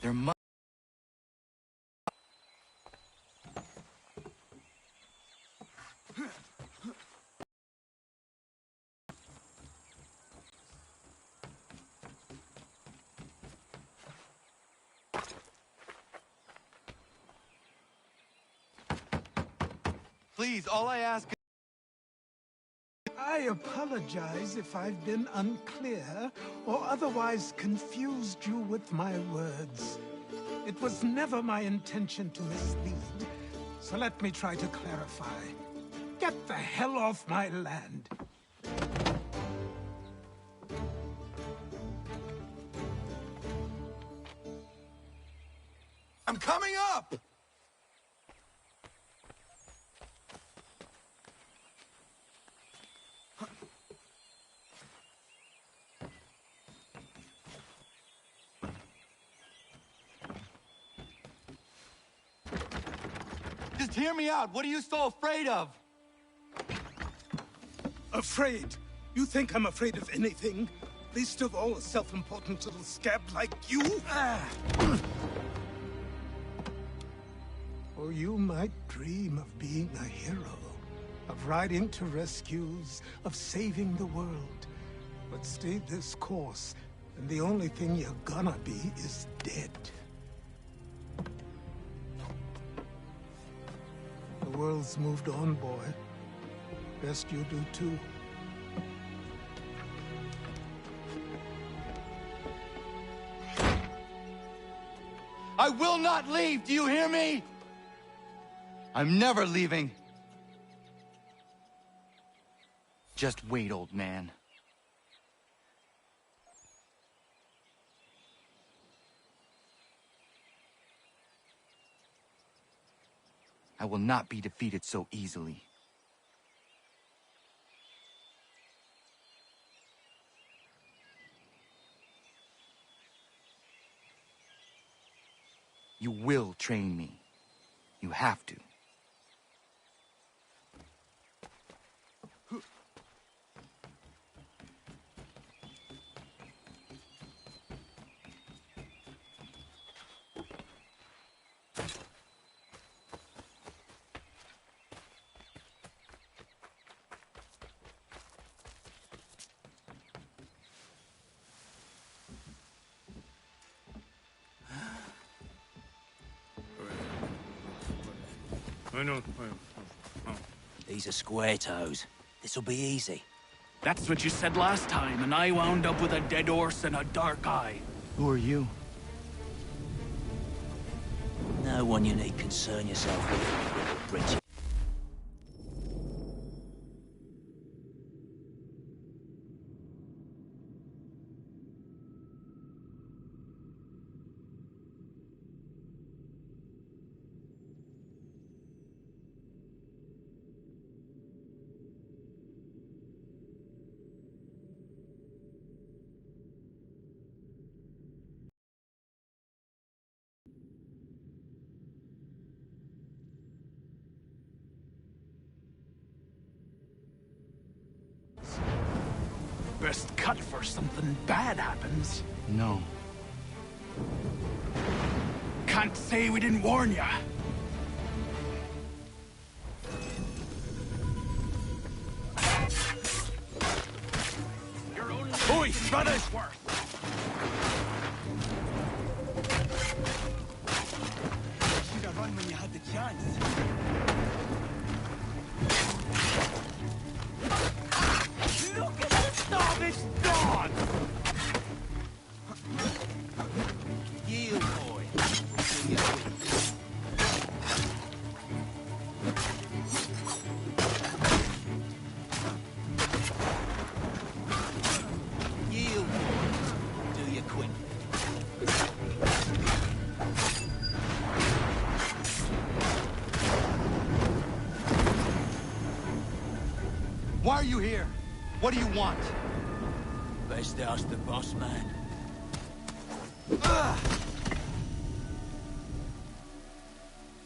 There must... Please, all I ask... I apologize if I've been unclear or otherwise confused you with my words. It was never my intention to mislead, so let me try to clarify. Get the hell off my land. I'm coming up! Just hear me out. What are you so afraid of? Afraid? You think I'm afraid of anything? Least of all a self-important little scab like you? Or you might dream of being a hero, of riding to rescues, of saving the world. But stay this course, and the only thing you're gonna be is dead. The world's moved on, boy. Best you do too. I will not leave, do you hear me? I'm never leaving. Just wait, old man. I will not be defeated so easily. You will train me. You have to. These are square toes. This'll be easy. That's what you said last time, and I wound up with a dead horse and a dark eye. Who are you? No one you need concern yourself with, Bridget. Best cut for something bad happens. No. Can't say we didn't warn ya. Oi, brothers! Should have run when you had the chance. Look at the starving dog! Yield, boy. Yield, boy. Do you quit? Why are you here? What do you want? Best ask the boss man.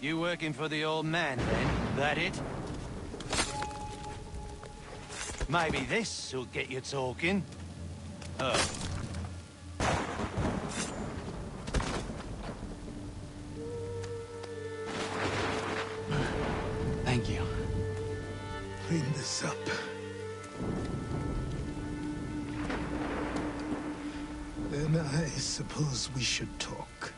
You working for the old man, then? That it? Maybe this'll get you talking. I suppose we should talk.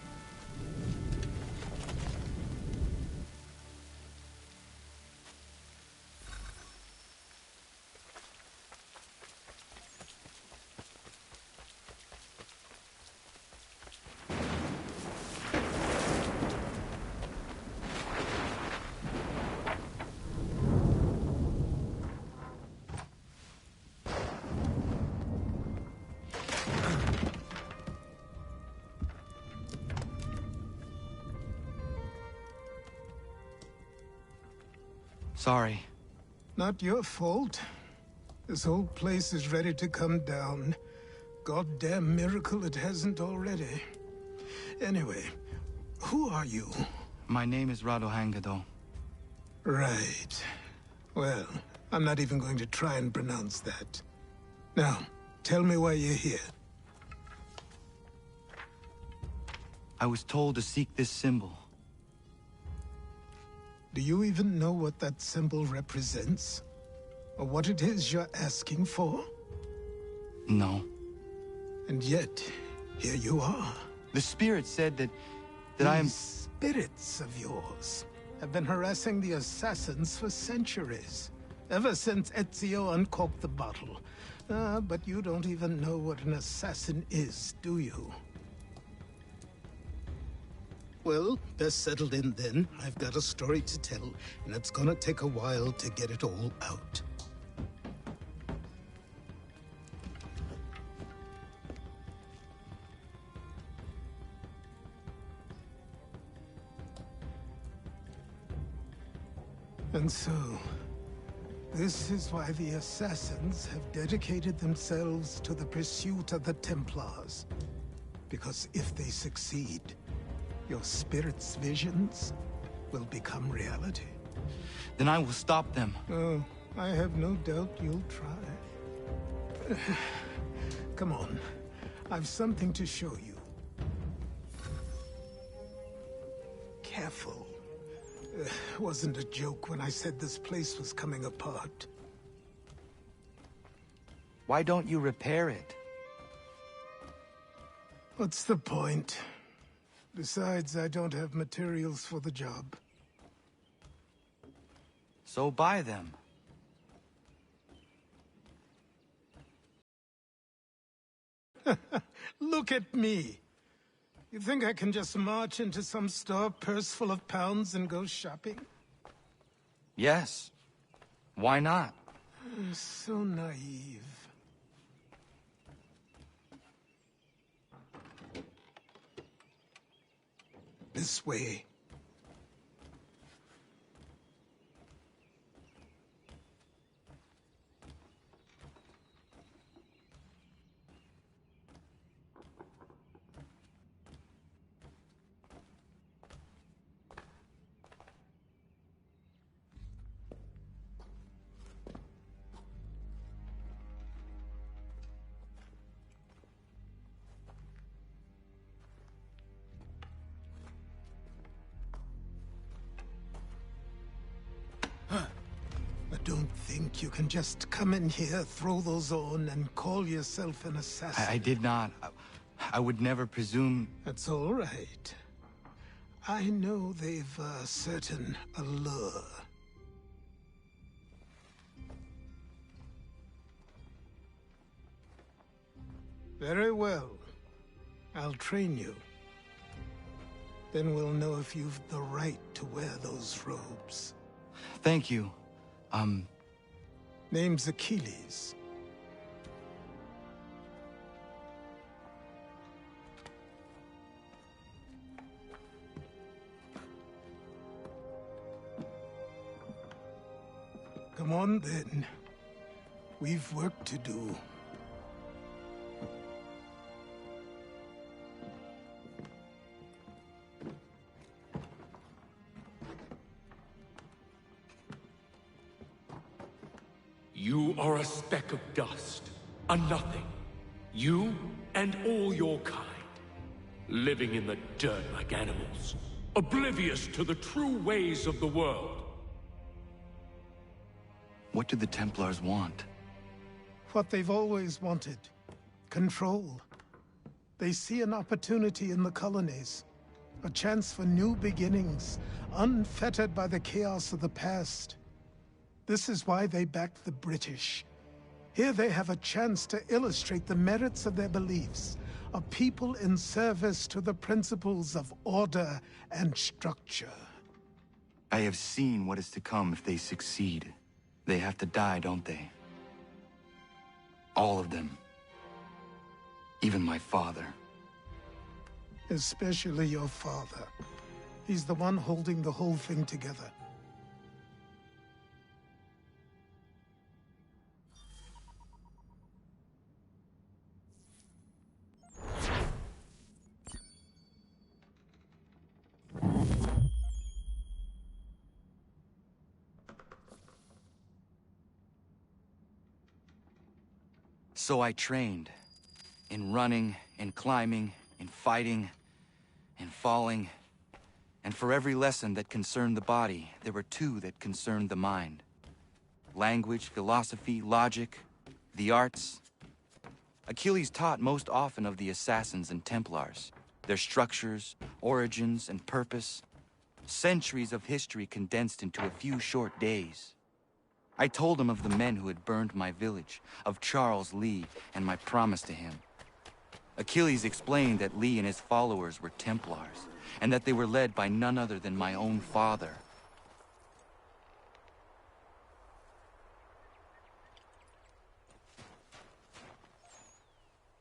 Sorry. Not your fault. This whole place is ready to come down. Goddamn miracle it hasn't already. Anyway, who are you? My name is Radohangado. Right. Well, I'm not even going to try and pronounce that. Now, tell me why you're here. I was told to seek this symbol. Do you even know what that symbol represents? Or what it is you're asking for? No. And yet, here you are. The spirit said that I am... These spirits of yours have been harassing the assassins for centuries. Ever since Ezio uncorked the bottle. But you don't even know what an assassin is, do you? Well, best settled in then. I've got a story to tell, and it's gonna take a while to get it all out. And so, this is why the Assassins have dedicated themselves to the pursuit of the Templars. Because if they succeed, your spirit's visions will become reality. Then I will stop them. Oh, I have no doubt you'll try. Come on. I've something to show you. Careful. Wasn't a joke when I said this place was coming apart. Why don't you repair it? What's the point? Besides, I don't have materials for the job. So buy them. Look at me! You think I can just march into some store, purse full of pounds, and go shopping? Yes. Why not? So naive. This way. Don't think you can just come in here, throw those on, and call yourself an assassin. I did not. I would never presume... That's all right. I know they've a certain allure. Very well. I'll train you. Then we'll know if you've the right to wear those robes. Thank you. Name's Achilles. Come on, then. We've work to do. You are a speck of dust, a nothing. You and all your kind. Living in the dirt like animals. Oblivious to the true ways of the world. What do the Templars want? What they've always wanted. Control. They see an opportunity in the colonies. A chance for new beginnings, unfettered by the chaos of the past. This is why they backed the British. Here they have a chance to illustrate the merits of their beliefs. A people in service to the principles of order and structure. I have seen what is to come if they succeed. They have to die, don't they? All of them. Even my father. Especially your father. He's the one holding the whole thing together. So I trained. In running, in climbing, in fighting, in falling. And for every lesson that concerned the body, there were two that concerned the mind. Language, philosophy, logic, the arts. Achilles taught most often of the Assassins and Templars, their structures, origins, and purpose. Centuries of history condensed into a few short days. I told him of the men who had burned my village, of Charles Lee, and my promise to him. Achilles explained that Lee and his followers were Templars, and that they were led by none other than my own father.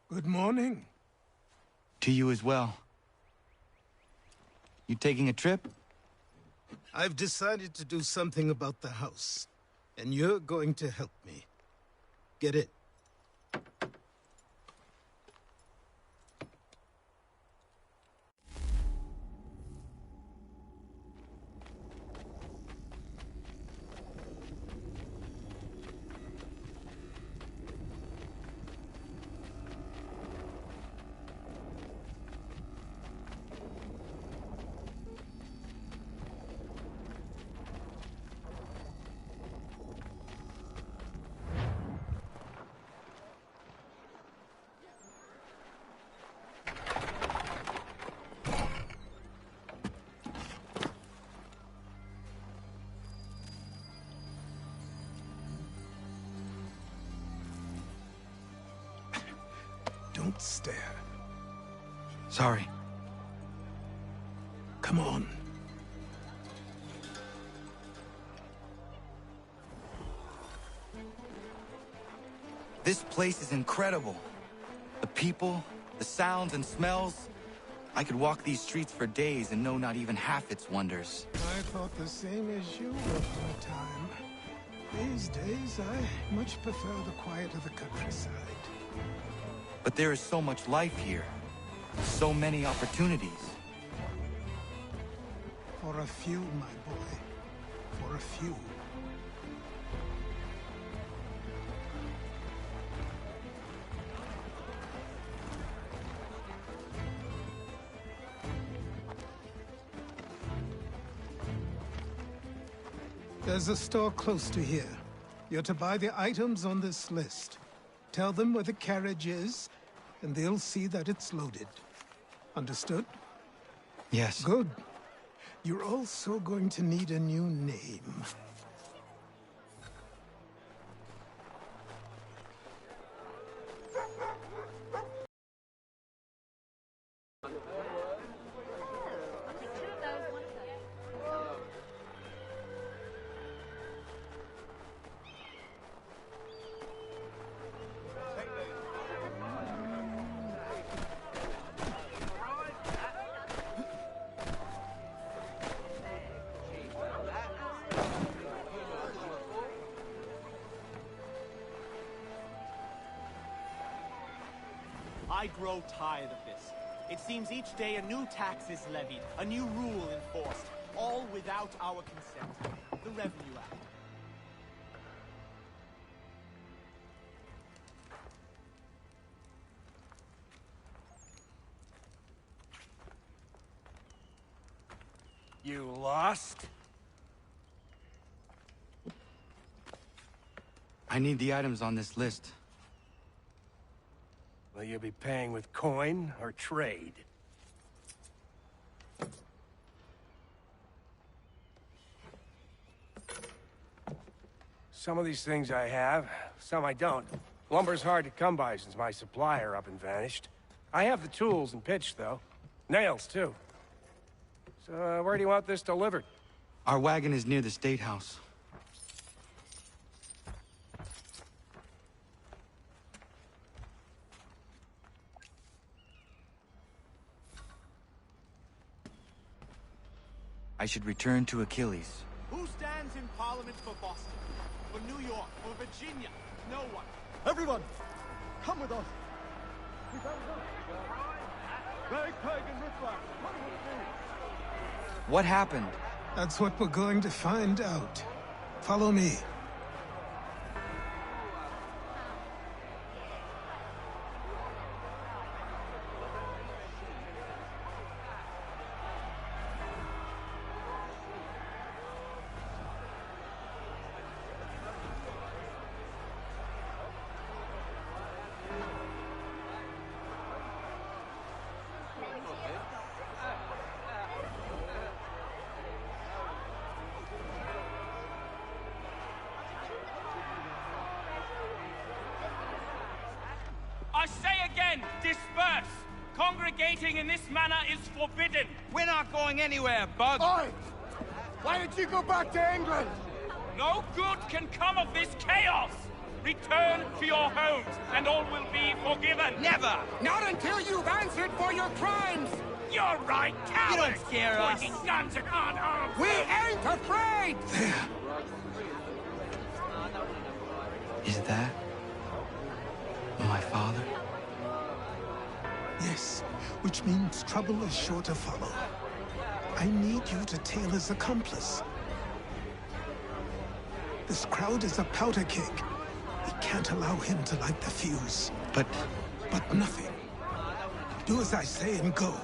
Good morning. To you as well. You taking a trip? I've decided to do something about the house, and you're going to help me. Get it? Don't stare. Sorry. Come on. This place is incredible. The people, the sounds and smells. I could walk these streets for days and know not even half its wonders. I thought the same as you at one time. These days, I much prefer the quiet of the countryside. But there is so much life here. So many opportunities. For a few, my boy. For a few. There's a store close to here. You're to buy the items on this list. Tell them where the carriage is, and they'll see that it's loaded. Understood? Yes. Good. You're also going to need a new name. I grow tired of this. It seems each day a new tax is levied, a new rule enforced, all without our consent. The Revenue Act. You lost? I need the items on this list. Will you be paying with coin or trade? Some of these things I have, some I don't. Lumber's hard to come by since my supplier up and vanished. I have the tools and pitch, though. Nails, too. So, where do you want this delivered? Our wagon is near the State House. I should return to Achilles. Who stands in Parliament for Boston? For New York? For Virginia? No one. Everyone, come with us. What happened? That's what we're going to find out. Follow me. I say again, disperse! Congregating in this manner is forbidden! We're not going anywhere, Bug! Oi! Why did you go back to England? No good can come of this chaos! Return to your homes, and all will be forgiven! Never! Not until you've answered for your crimes! You're right, cowards! You don't scare us! Pointing guns at our arms! We ain't afraid! There. Is that my father? Yes, which means trouble is sure to follow. I need you to tail his accomplice. This crowd is a powder keg. We can't allow him to light the fuse. But nothing. Do as I say and go.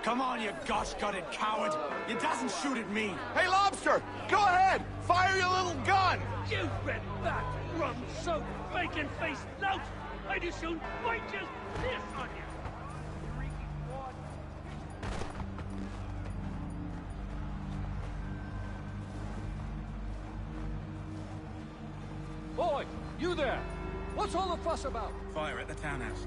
Come on, you gosh-gutted coward! You doesn't shoot at me! Hey, Lobster! Go ahead! Fire your little gun! You red-backed, rum-soaked, bacon-faced lout! I'd as soon bite just this on you! Boy, you there! What's all the fuss about? Fire at the townhouse.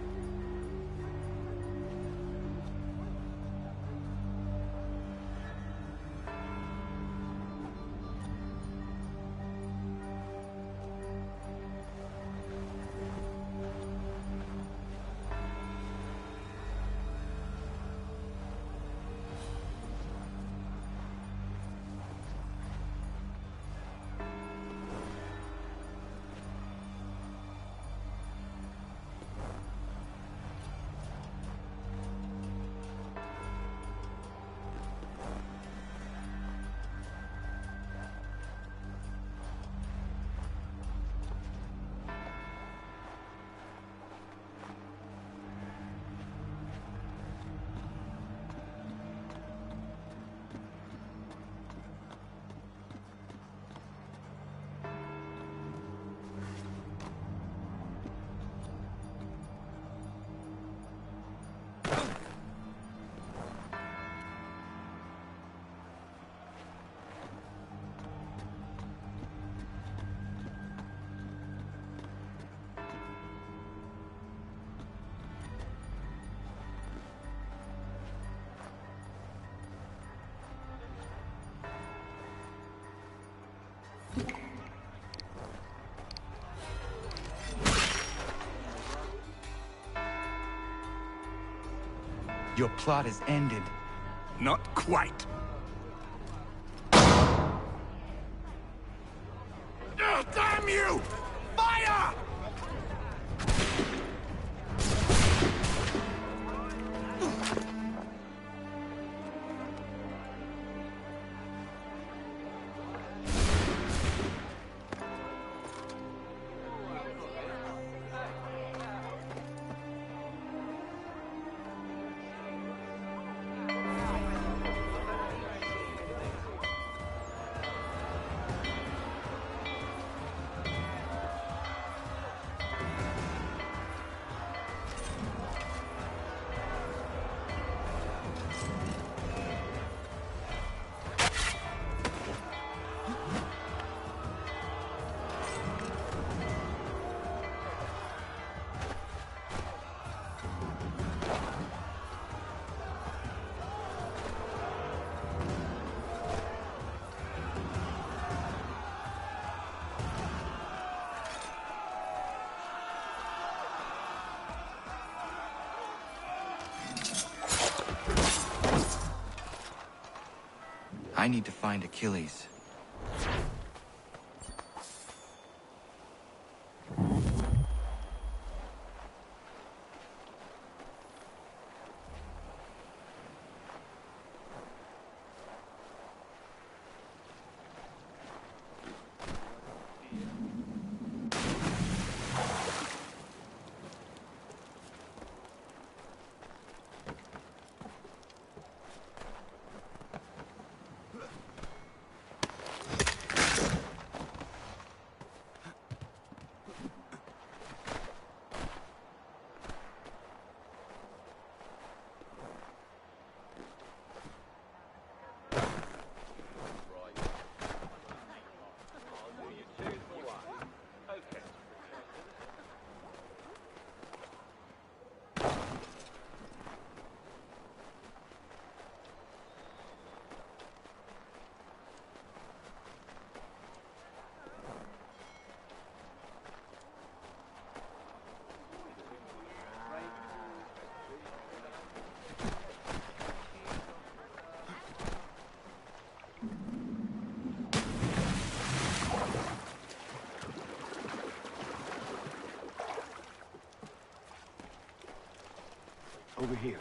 Your plot is ended. Not quite. Damn you! Fire! I need to find Achilles. Over here.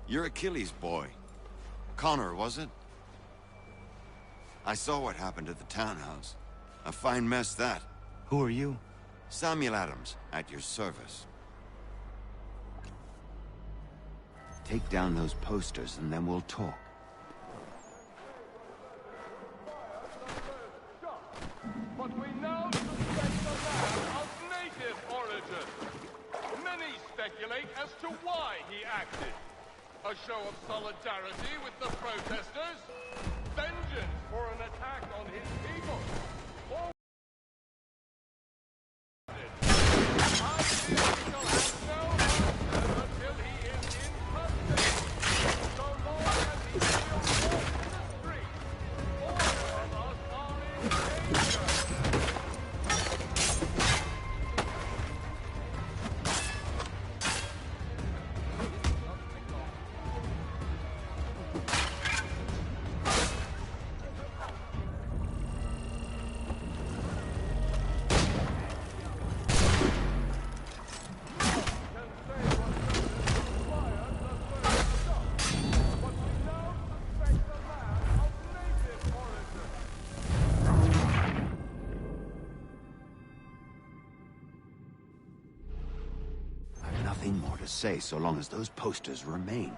You're Achilles' boy. Connor, was it? I saw what happened at the townhouse. A fine mess, that. Who are you? Samuel Adams, at your service. Take down those posters and then we'll talk. But we now suspect the man of native origin. Many speculate as to why he acted. A show of solidarity with the protesters? Vengeance for an attack on his people? Or I fear we shall have no answer until he is in custody. So long as he still walks the street, all of us are in danger. I've nothing more to say so long as those posters remain.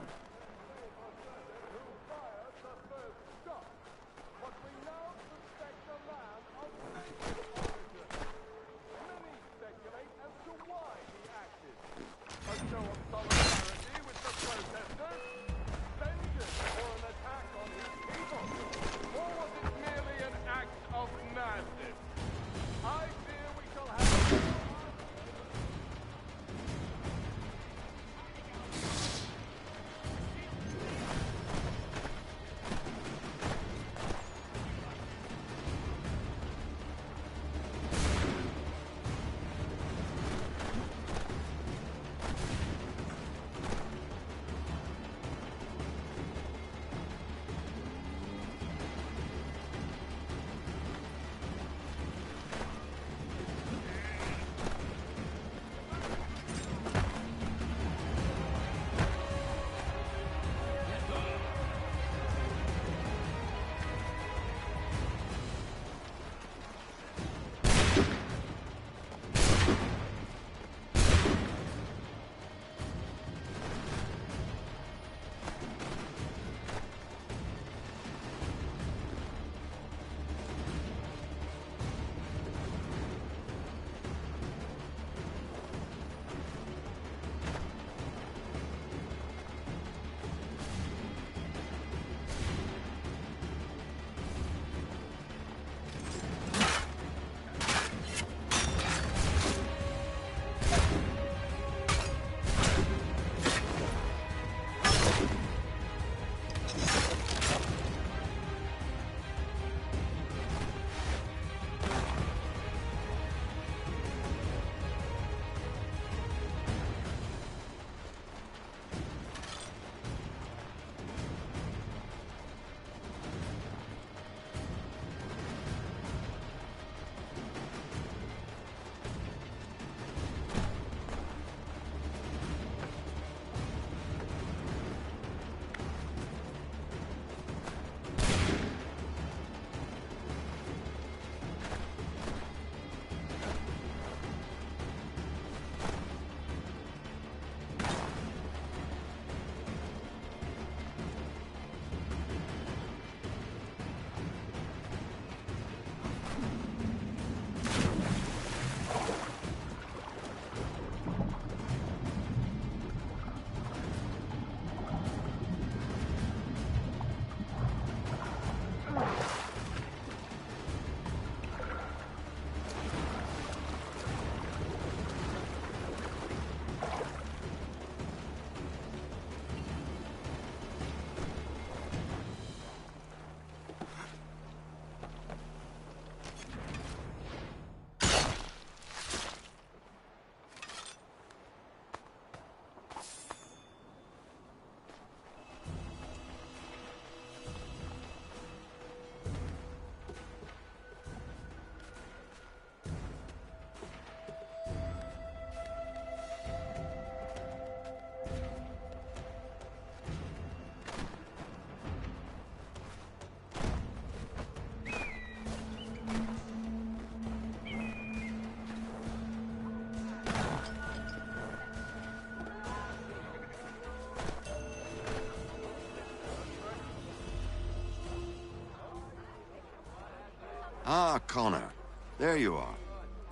Ah, Connor. There you are.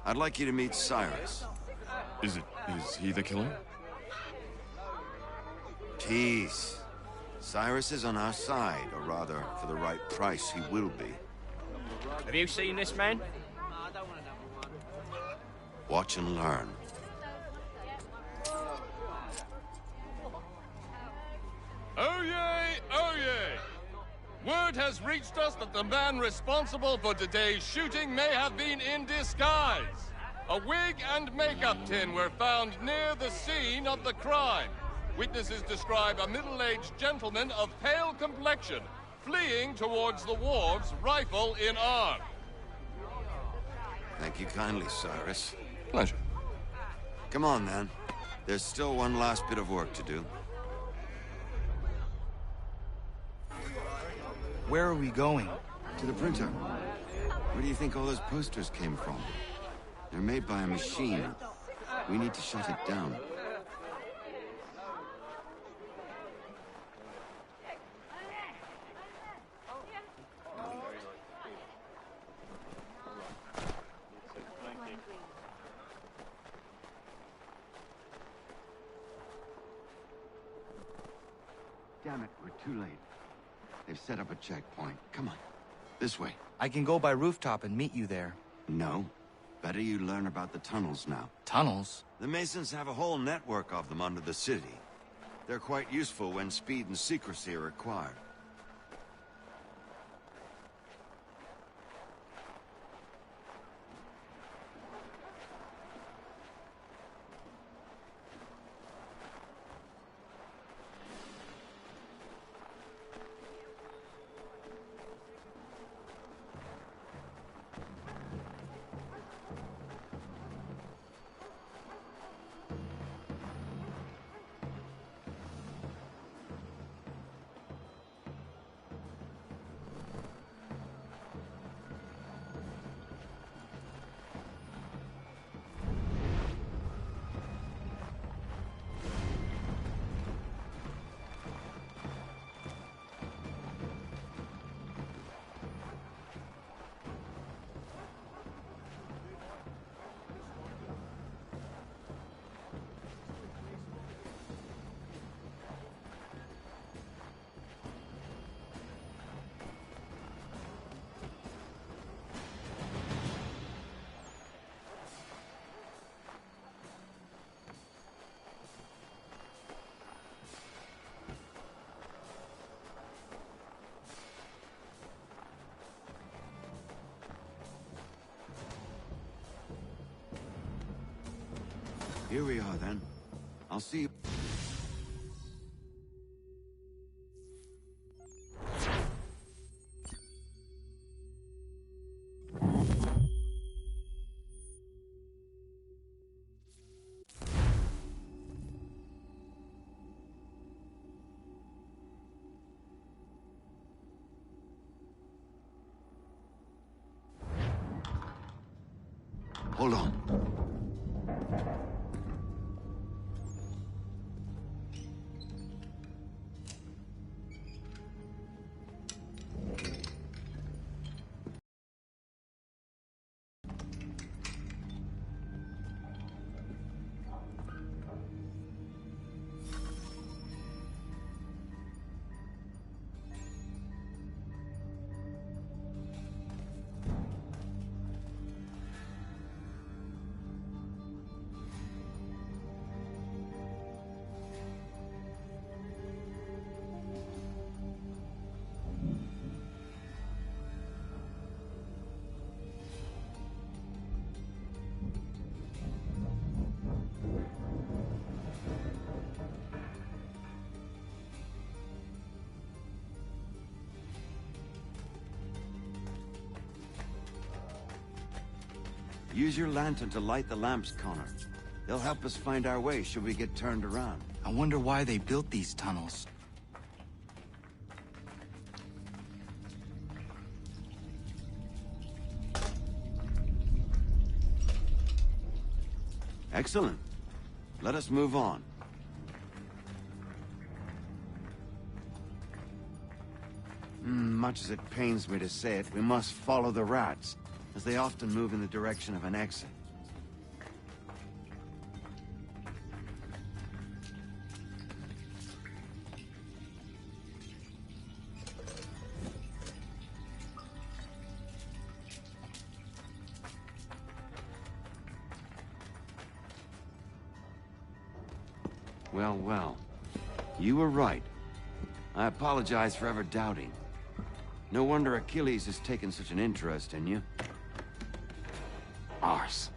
I'd like you to meet Cyrus. Is he the killer? Peace. Cyrus is on our side, or rather, for the right price, he will be. Have you seen this man? Watch and learn. Oh yay, oh yay! Word has reached us that the man responsible for today's shooting may have been in disguise. A wig and makeup tin were found near the scene of the crime. Witnesses describe a middle-aged gentleman of pale complexion fleeing towards the wharves, rifle in arm. Thank you kindly, Cyrus. Pleasure. Come on, then. There's still one last bit of work to do. Where are we going? To the printer. Where do you think all those posters came from? They're made by a machine. We need to shut it down. Damn it, we're too late. They've set up a checkpoint. Come on. This way. I can go by rooftop and meet you there. No. Better you learn about the tunnels now. Tunnels? The Masons have a whole network of them under the city. They're quite useful when speed and secrecy are required. Here we are, then. I'll see you. Hold on. Use your lantern to light the lamps, Connor. They'll help us find our way should we get turned around. I wonder why they built these tunnels. Excellent. Let us move on. Much as it pains me to say it, we must follow the rats. as they often move in the direction of an exit. Well, well. You were right. I apologize for ever doubting. No wonder Achilles has taken such an interest in you. Arse.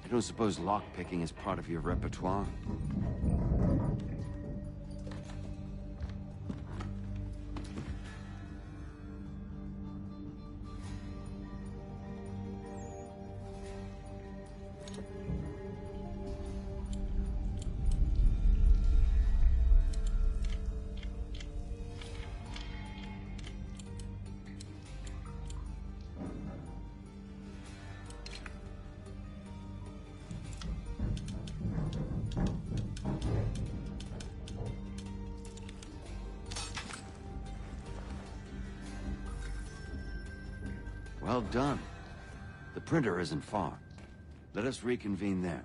I don't suppose lockpicking is part of your repertoire? Well done. The printer isn't far. Let us reconvene there.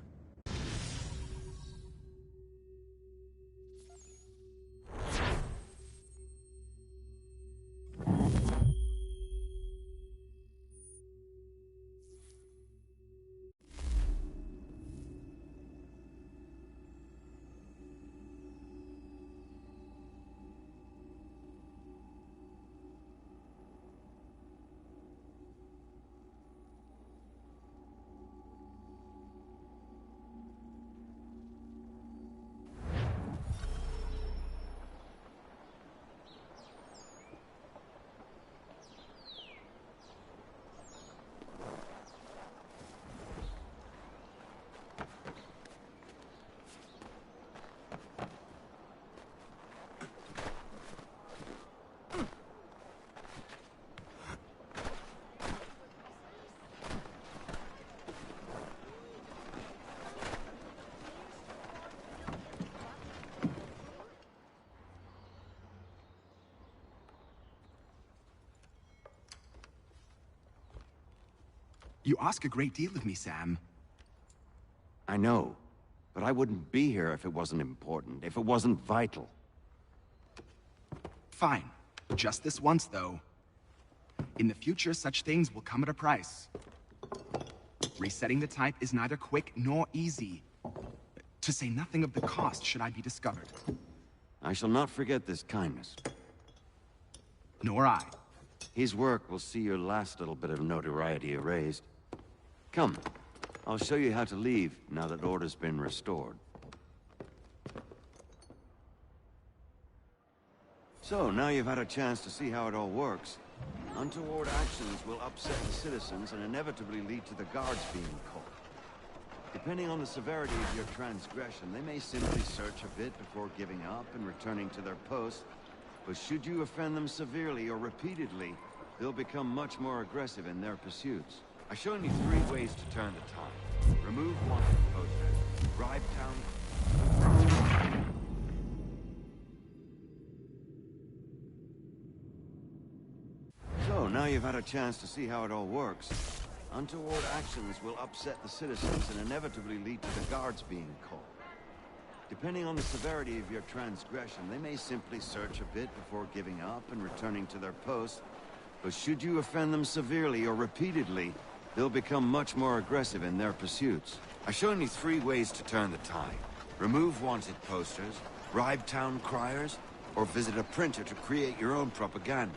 You ask a great deal of me, Sam. I know, but I wouldn't be here if it wasn't important, if it wasn't vital. Fine. Just this once, though. In the future, such things will come at a price. Resetting the type is neither quick nor easy. To say nothing of the cost should I be discovered. I shall not forget this kindness. Nor I. His work will see your last little bit of notoriety erased. Come, I'll show you how to leave now that order's been restored. So, now you've had a chance to see how it all works. Untoward actions will upset the citizens and inevitably lead to the guards being called. Depending on the severity of your transgression, they may simply search a bit before giving up and returning to their post. But should you offend them severely or repeatedly, they'll become much more aggressive in their pursuits. I've shown you 3 ways to turn the tide. Remove wanted posters, bribe town... So, now you've had a chance to see how it all works. Untoward actions will upset the citizens and inevitably lead to the guards being called. Depending on the severity of your transgression, they may simply search a bit before giving up and returning to their post. But should you offend them severely or repeatedly, they'll become much more aggressive in their pursuits. I've shown you 3 ways to turn the tide. Remove wanted posters, bribe town criers, or visit a printer to create your own propaganda.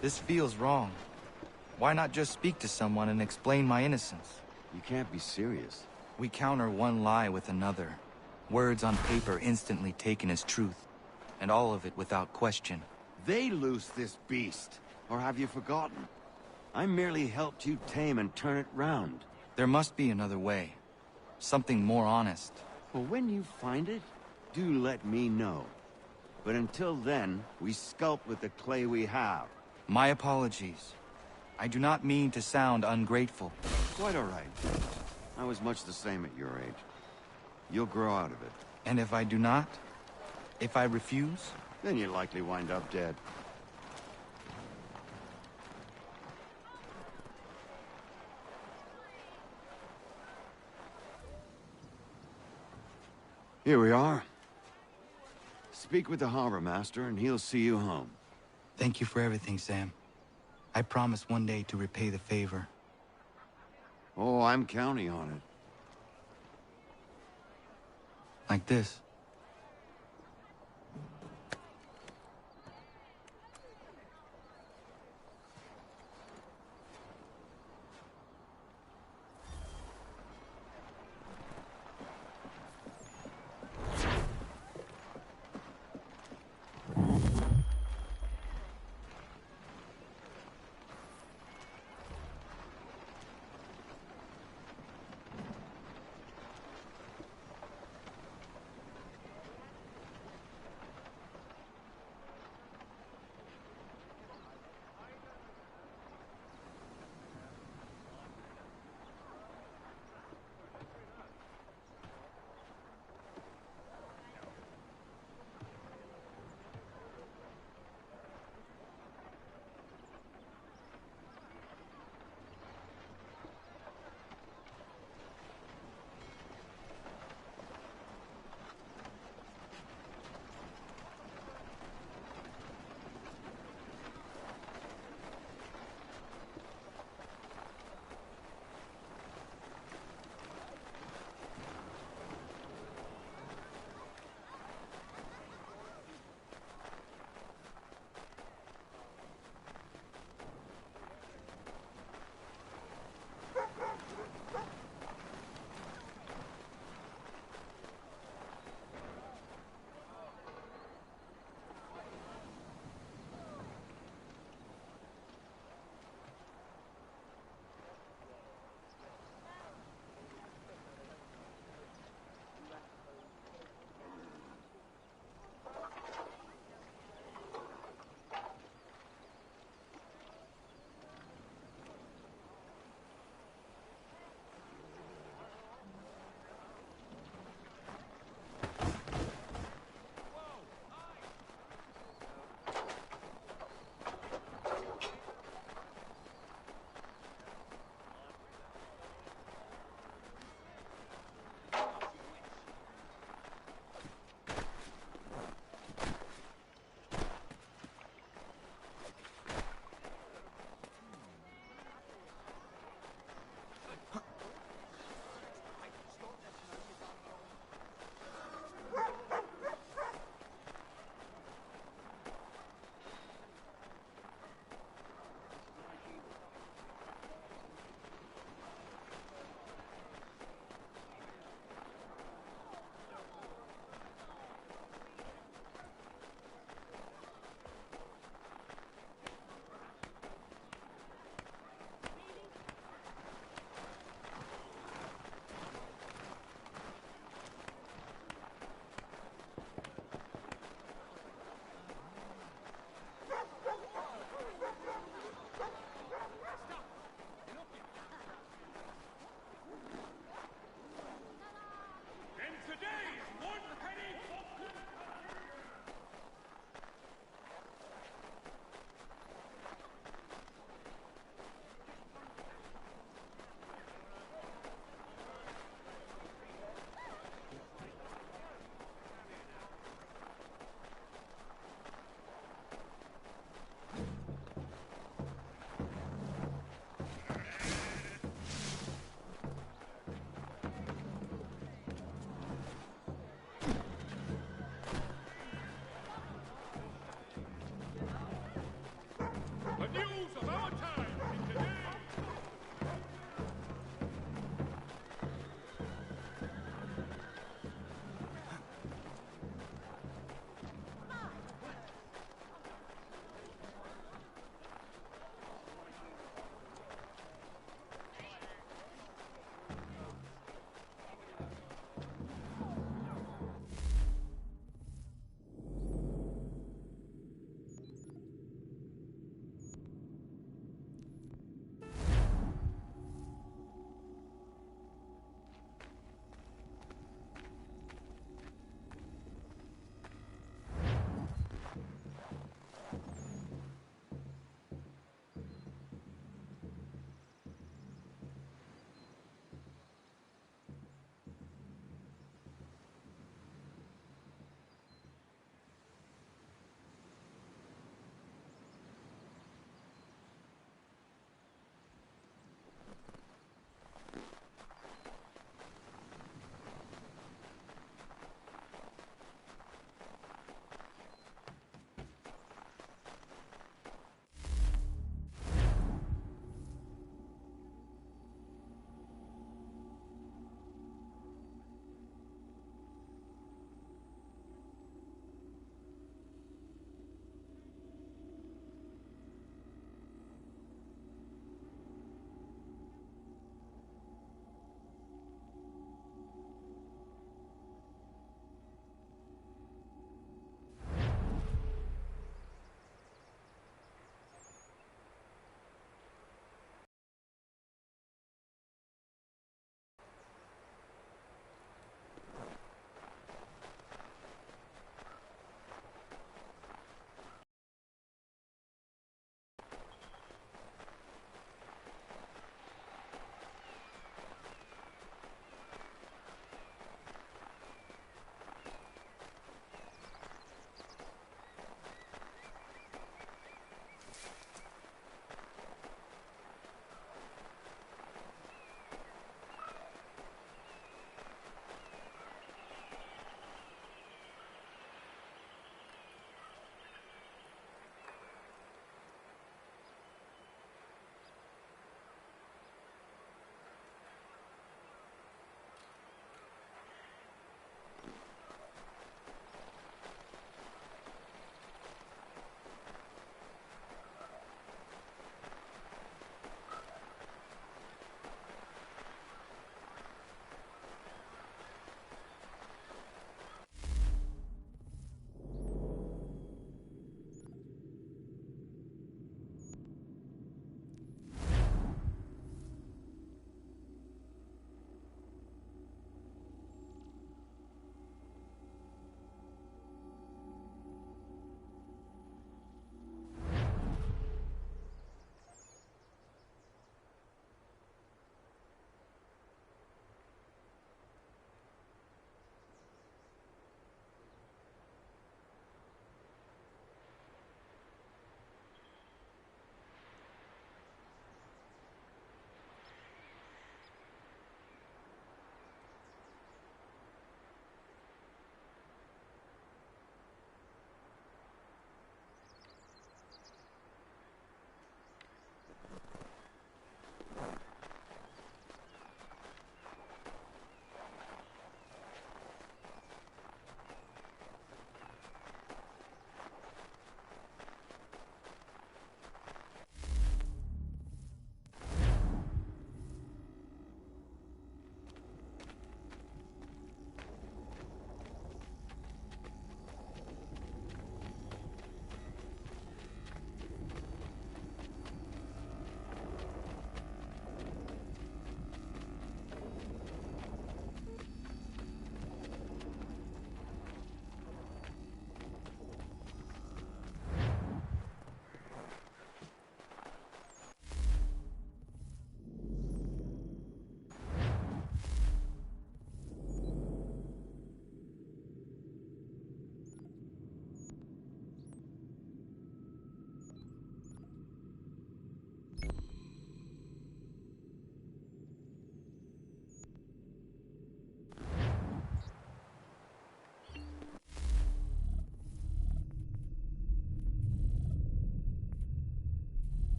This feels wrong. Why not just speak to someone and explain my innocence? You can't be serious. We counter one lie with another. Words on paper instantly taken as truth. And all of it without question. They loose this beast. Or have you forgotten? I merely helped you tame and turn it round. There must be another way. Something more honest. Well, when you find it, do let me know. But until then, we sculpt with the clay we have. My apologies. I do not mean to sound ungrateful. Quite all right. I was much the same at your age. You'll grow out of it. And if I do not? If I refuse? Then you'll likely wind up dead. Here we are. Speak with the harbor master, and he'll see you home. Thank you for everything, Sam. I promise one day to repay the favor. Oh, I'm counting on it. Like this.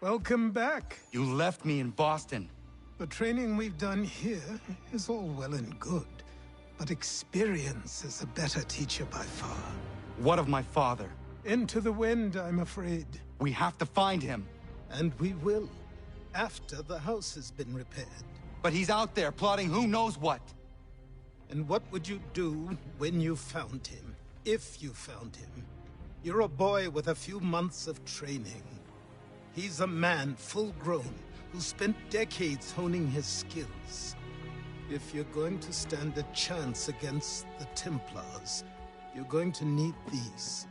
Welcome back. You left me in Boston. The training we've done here is all well and good, but experience is a better teacher by far. What of my father? Into the wind, I'm afraid. We have to find him. And we will, after the house has been repaired. But he's out there plotting who knows what. And what would you do when you found him? If you found him? You're a boy with a few months of training. He's a man, full-grown, who spent decades honing his skills. If you're going to stand a chance against the Templars, you're going to need these.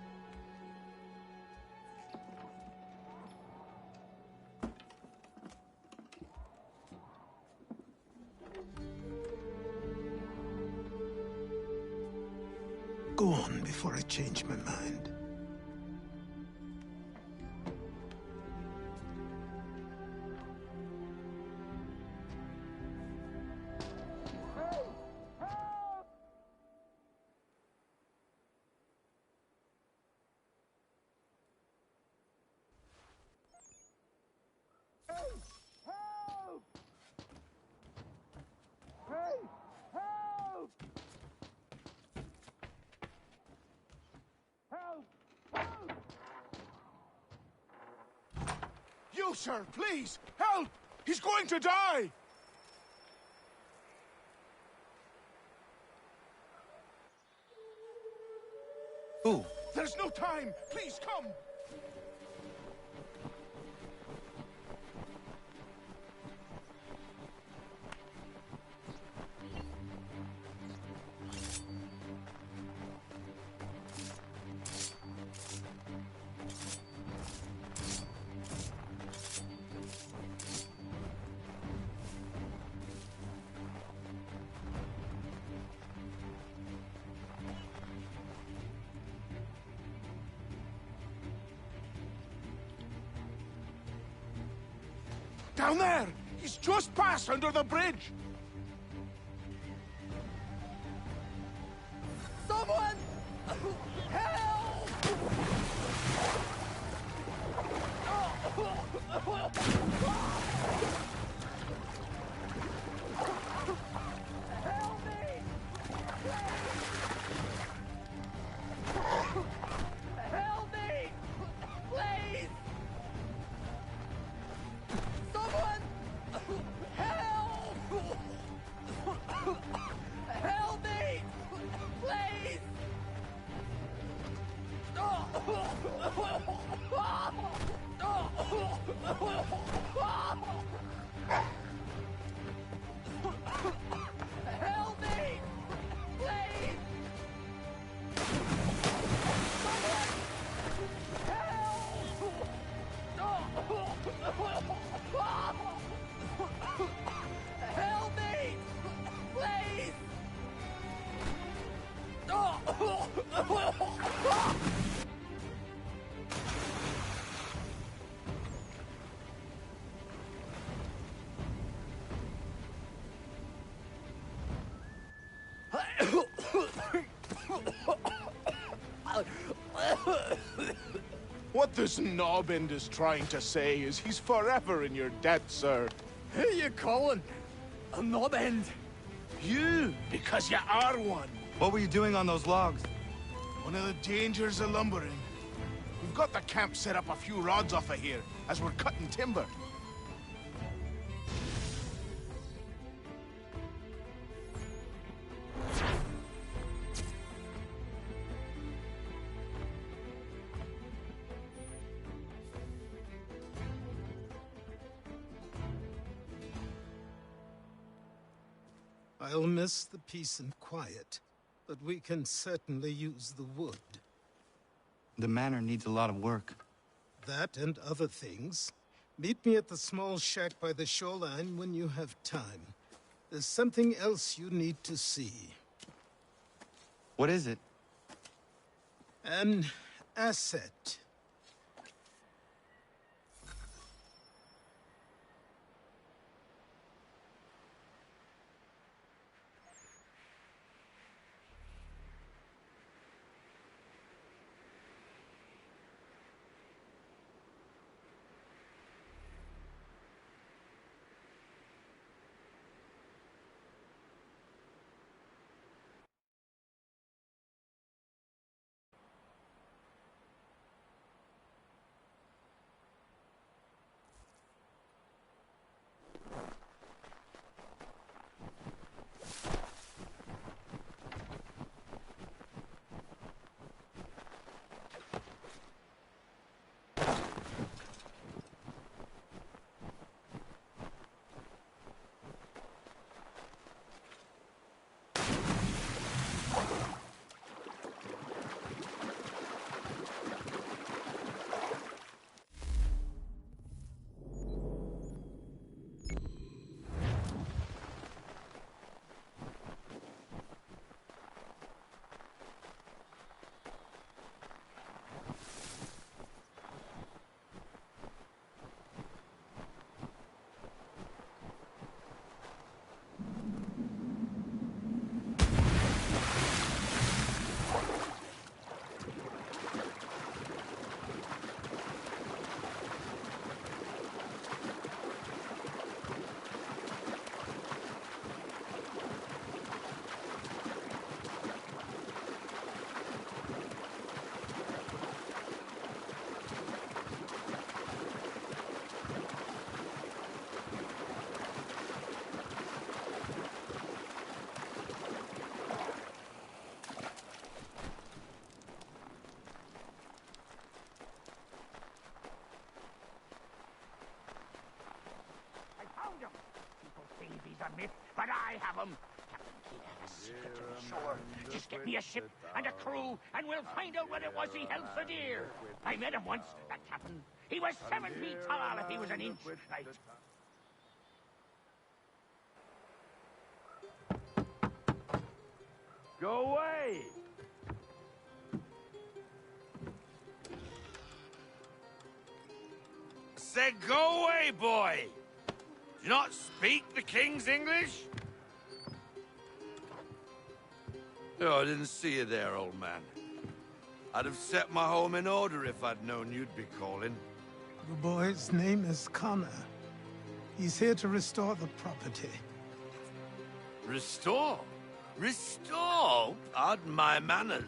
Go on before I change my mind. You, sir, please, help! He's going to die! Who? There's no time! Please, come! Down there! He's just passed under the bridge! Someone! Help! Help me! Help me! Please! Someone! Help! Help me! Please! Help me! Please! Help me! Please! What this knobbend is trying to say is he's forever in your debt, sir. Who you calling? A knobbend? You, because you are one. What were you doing on those logs? One of the dangers of lumbering. We've got the camp set up a few rods off of here, as we're cutting timber. I'll miss the peace and quiet, but we can certainly use the wood. The manor needs a lot of work. That and other things. Meet me at the small shack by the shoreline when you have time. There's something else you need to see. What is it? An asset. a myth, but I have them. Captain Kidd has a secret to be sure. Just get me a ship and a crew, and we'll find out what it was he held so dear. I met him once, that captain. He was 7 feet tall if he was an inch right. Go away! Said go away, boy! Do you not speak the King's English? Oh, I didn't see you there, old man. I'd have set my home in order if I'd known you'd be calling. The boy's name is Connor. He's here to restore the property. Restore? Restore? Pardon my manners.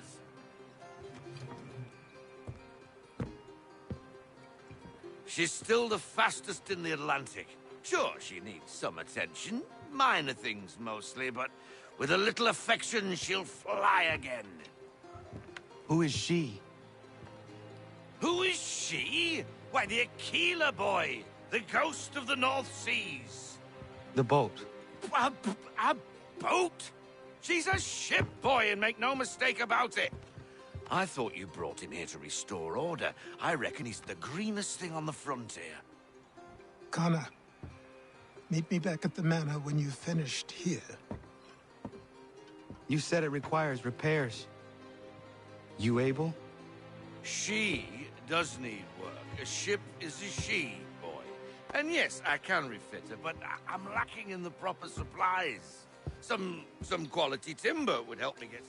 She's still the fastest in the Atlantic. Sure, she needs some attention. Minor things mostly, but with a little affection, she'll fly again. Who is she? Who is she? Why, the Aquila boy, the ghost of the North Seas. The boat. A boat? She's a ship boy, and make no mistake about it. I thought you brought him here to restore order. I reckon he's the greenest thing on the frontier. Connor, meet me back at the manor when you've finished here. You said it requires repairs. You able? She does need work. A ship is a she, boy. And yes, I can refit her, but I'm lacking in the proper supplies. Some quality timber would help me get...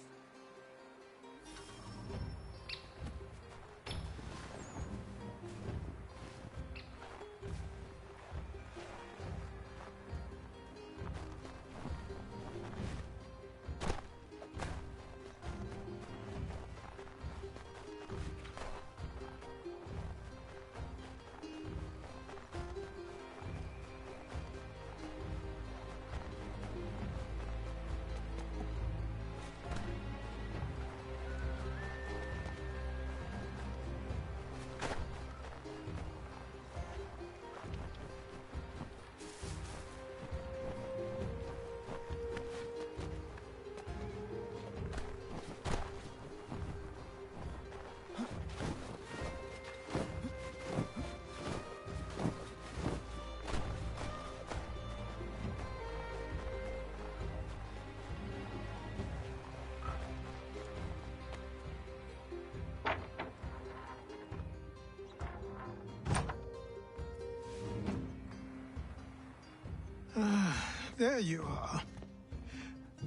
There you are.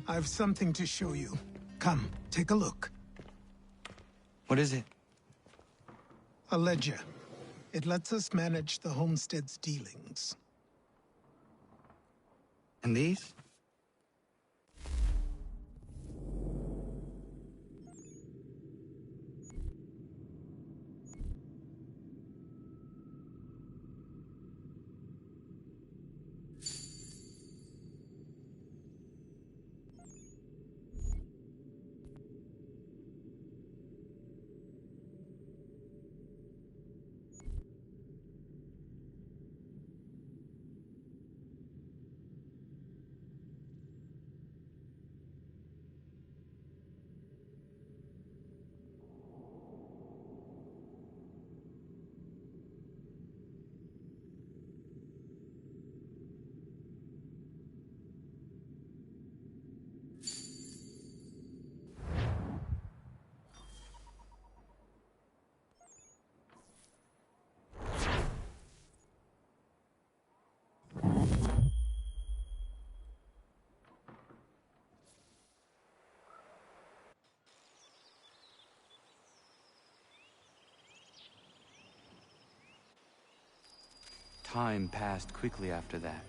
I've something to show you. Come, take a look. What is it? A ledger. It lets us manage the homestead's dealings. And these? Time passed quickly after that.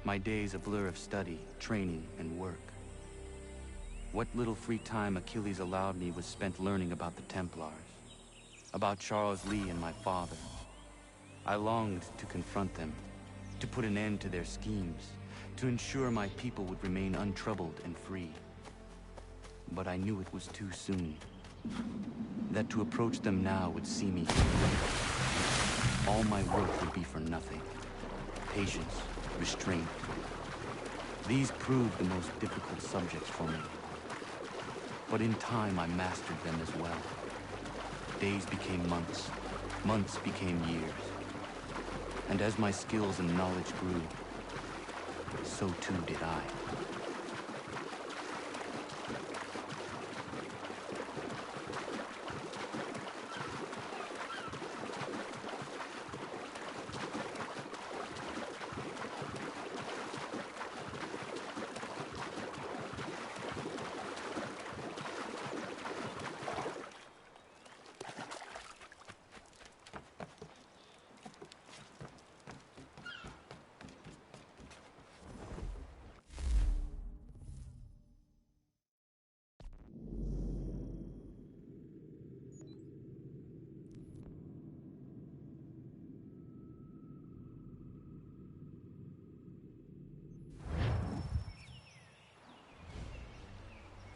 My days a blur of study, training, and work. What little free time Achilles allowed me was spent learning about the Templars, about Charles Lee and my father. I longed to confront them, to put an end to their schemes, to ensure my people would remain untroubled and free. But I knew it was too soon, that to approach them now would see me all my work would be for nothing. Patience, restraint, These proved the most difficult subjects for me. But in time, I mastered them as well. Days became months. Months became years. And as my skills and knowledge grew, so too did I.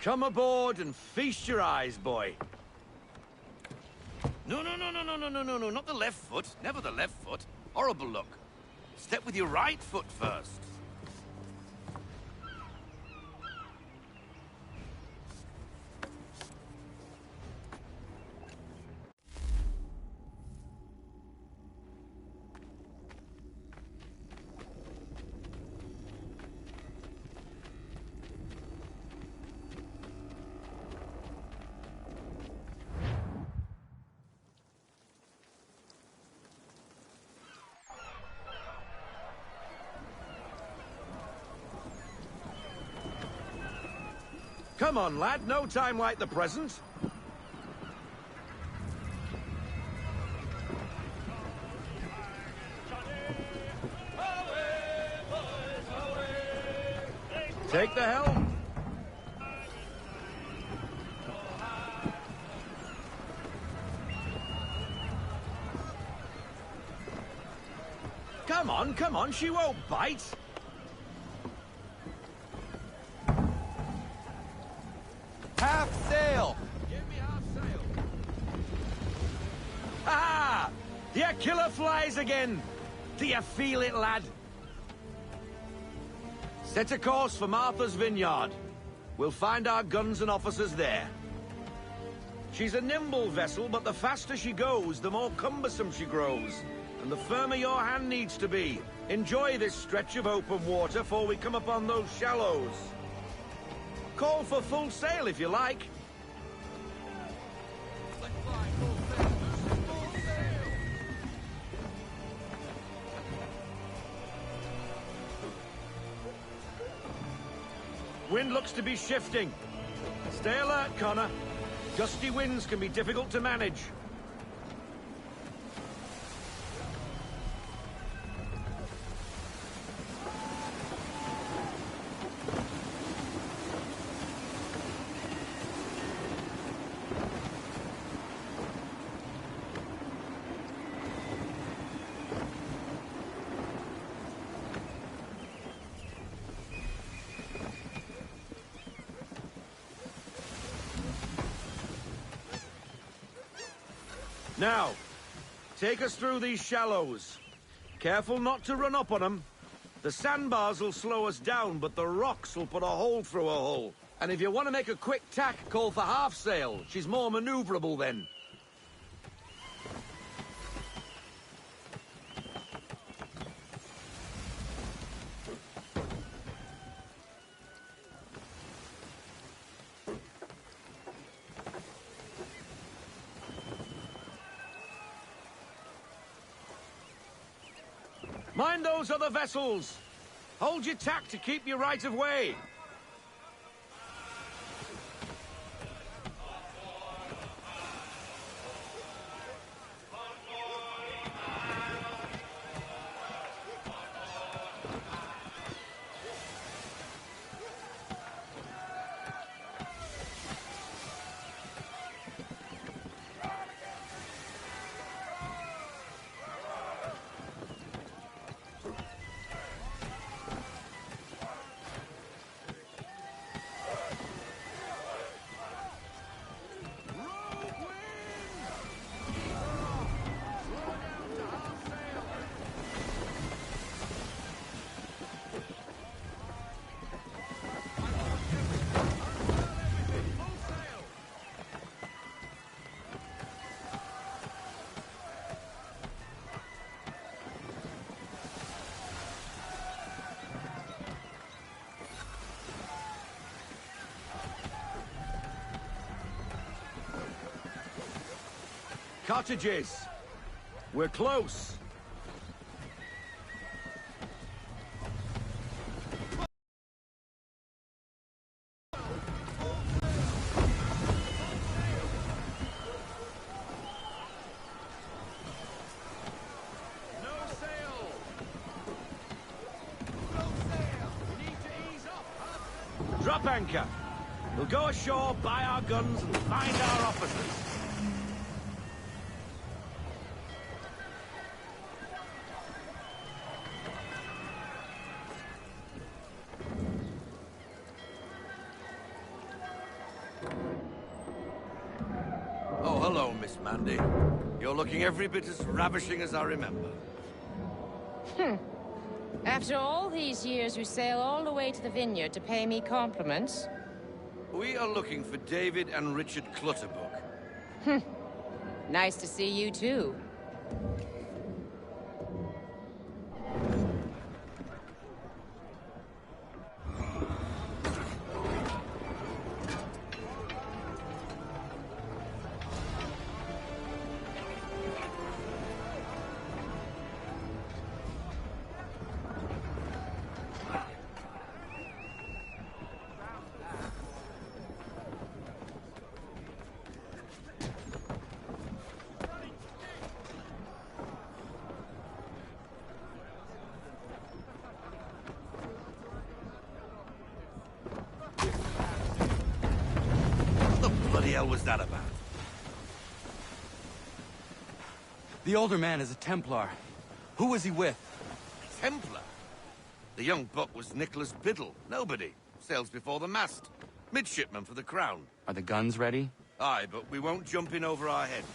Come aboard and feast your eyes, boy. No, not the left foot. Never the left foot. Horrible look. Step with your right foot first. Come on, lad. No time like the present. Take the helm. Come on, she won't bite. Half sail! Give me half sail. Ah! Your killer flies again. Do you feel it, lad? Set a course for Martha's Vineyard. We'll find our guns and officers there. She's a nimble vessel, but the faster she goes, the more cumbersome she grows. And the firmer your hand needs to be. Enjoy this stretch of open water before we come upon those shallows. Call for full sail if you like. Wind looks to be shifting. Stay alert, Connor. Gusty winds can be difficult to manage. Now, take us through these shallows. Careful not to run up on them. The sandbars will slow us down, but the rocks will put a hole through a hull. And if you want to make a quick tack, call for half sail. She's more maneuverable then. Mind those other vessels! Hold your tack to keep your right of way! Cottages. We're close. Drop anchor. We'll go ashore, buy our guns, and find our officers. Oh, hello, Miss Mandy. You're looking every bit as ravishing as I remember. After all these years, you sail all the way to the vineyard to pay me compliments? We are looking for David and Richard Clutterbuck. Nice to see you, too. What the hell was that about? The older man is a Templar. Who was he with? Templar? The young buck was Nicholas Biddle. Nobody. Sails before the mast. Midshipman for the Crown. Are the guns ready? Aye, but we won't jump in over our heads.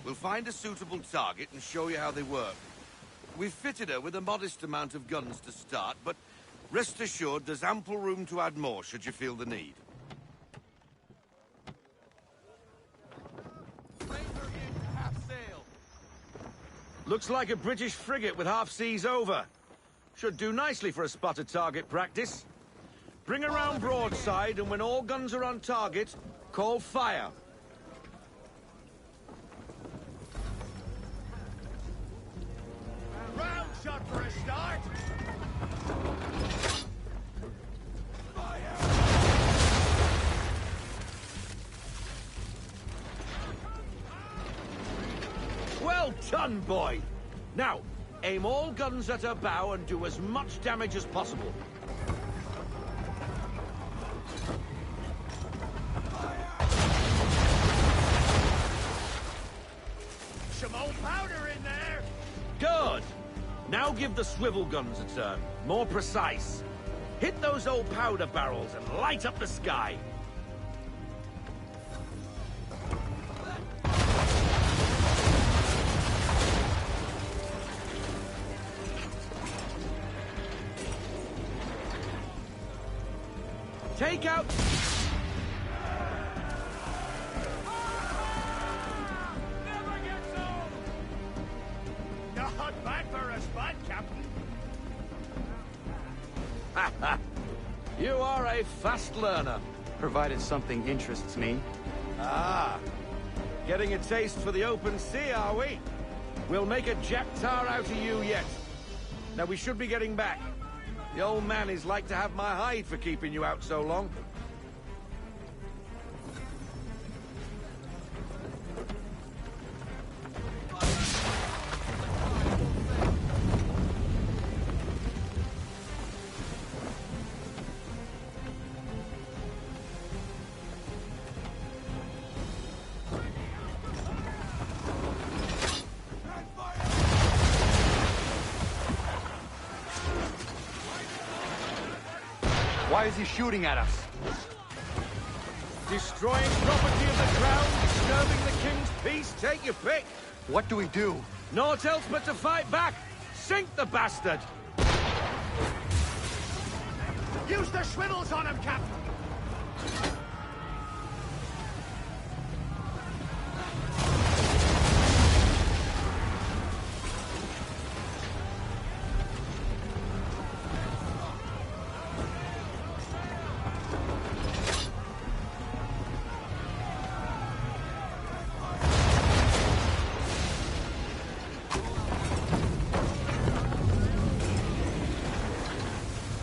We'll find a suitable target and show you how they work. We've fitted her with a modest amount of guns to start, but rest assured there's ample room to add more should you feel the need. Looks like a British frigate with half seas over. Should do nicely for a spotted target practice. Bring around broadside, and when all guns are on target, call fire. Round shot for a start. Well done, boy! Now, aim all guns at her bow and do as much damage as possible. Some old powder in there. Good! Now give the swivel guns a turn. More precise. Hit those old powder barrels and light up the sky. Take out... Not bad for a spot, Captain. You are a fast learner. Provided something interests me. Ah, getting a taste for the open sea, are we? We'll make a jack tar out of you yet. Now we should be getting back. The old man is like to have my hide for keeping you out so long. Why is he shooting at us? Destroying property of the crown, disturbing the king's peace, take your pick. What do we do? Naught else but to fight back. Sink the bastard. Use the swivels on him, Captain.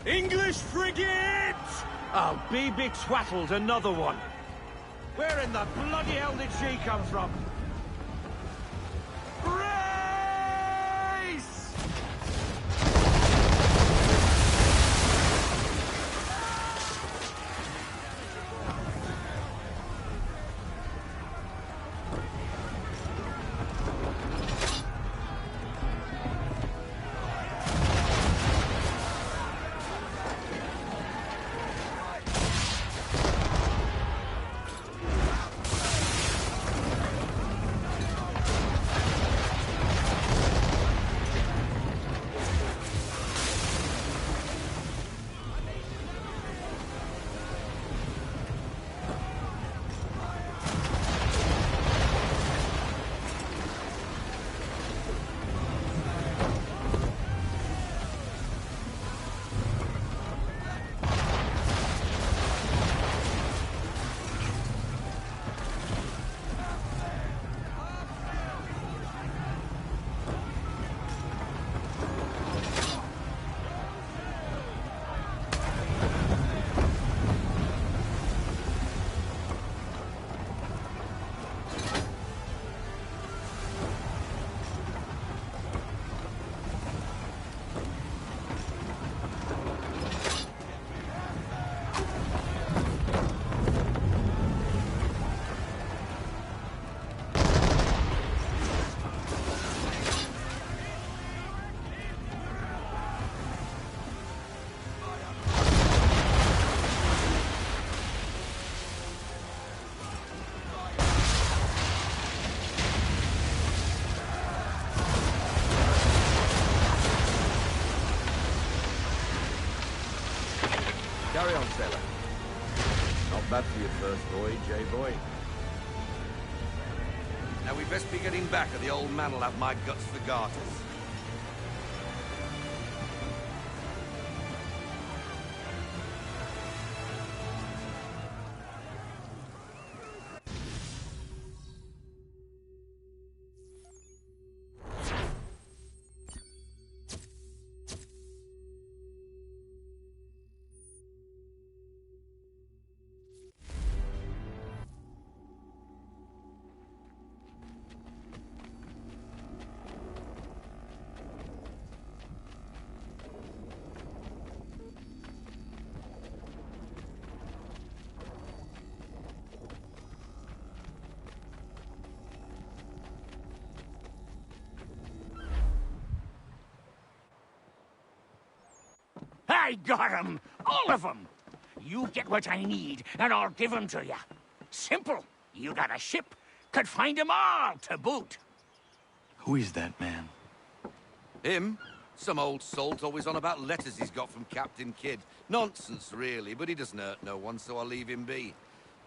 English frigate! Oh, be twaddled, another one. Where in the bloody hell did she come from? Carry on, sailor. Not bad for your first voyage, eh, boy? Now we best be getting back, or the old man'll have my guts for garters. I got 'em! All of 'em! You get what I need, and I'll give 'em to you. Simple. You got a ship, could find 'em all to boot. Who is that man? Him? Some old salt always on about letters he's got from Captain Kidd. Nonsense, really, but he doesn't hurt no one, so I'll leave him be.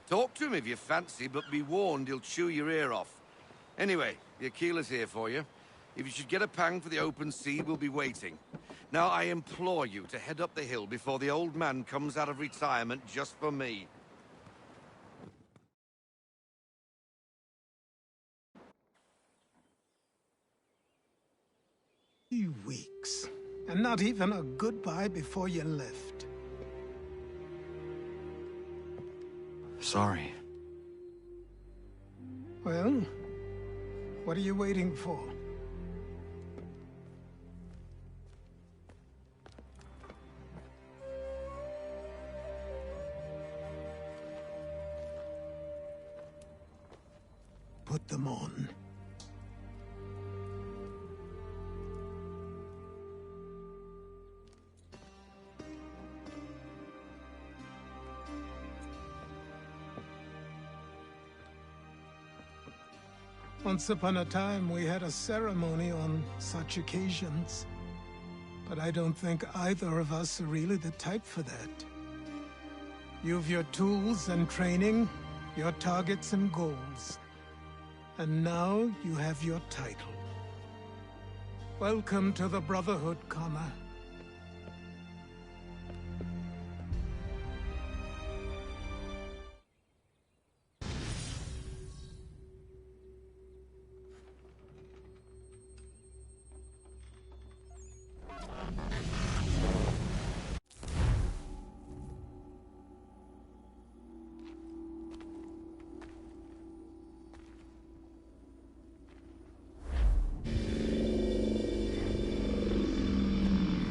Talk to him if you fancy, but be warned he'll chew your ear off. Anyway, the Aquila's here for you. If you should get a pang for the open sea, we'll be waiting. Now, I implore you to head up the hill before the old man comes out of retirement just for me. Weeks, and not even a goodbye before you left. Sorry. Well, what are you waiting for? Put them on. Once upon a time, we had a ceremony on such occasions. But I don't think either of us are really the type for that. You've your tools and training, your targets and goals. And now you have your title. Welcome to the Brotherhood, Connor.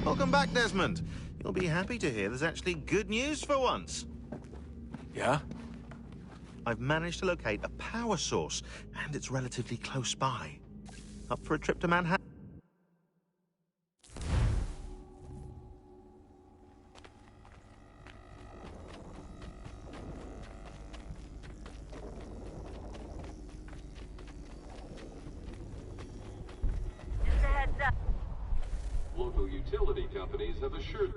Welcome back, Desmond. You'll be happy to hear there's actually good news for once. Yeah? I've managed to locate a power source, and it's relatively close by. Up for a trip to Manhattan? Local utility companies have assured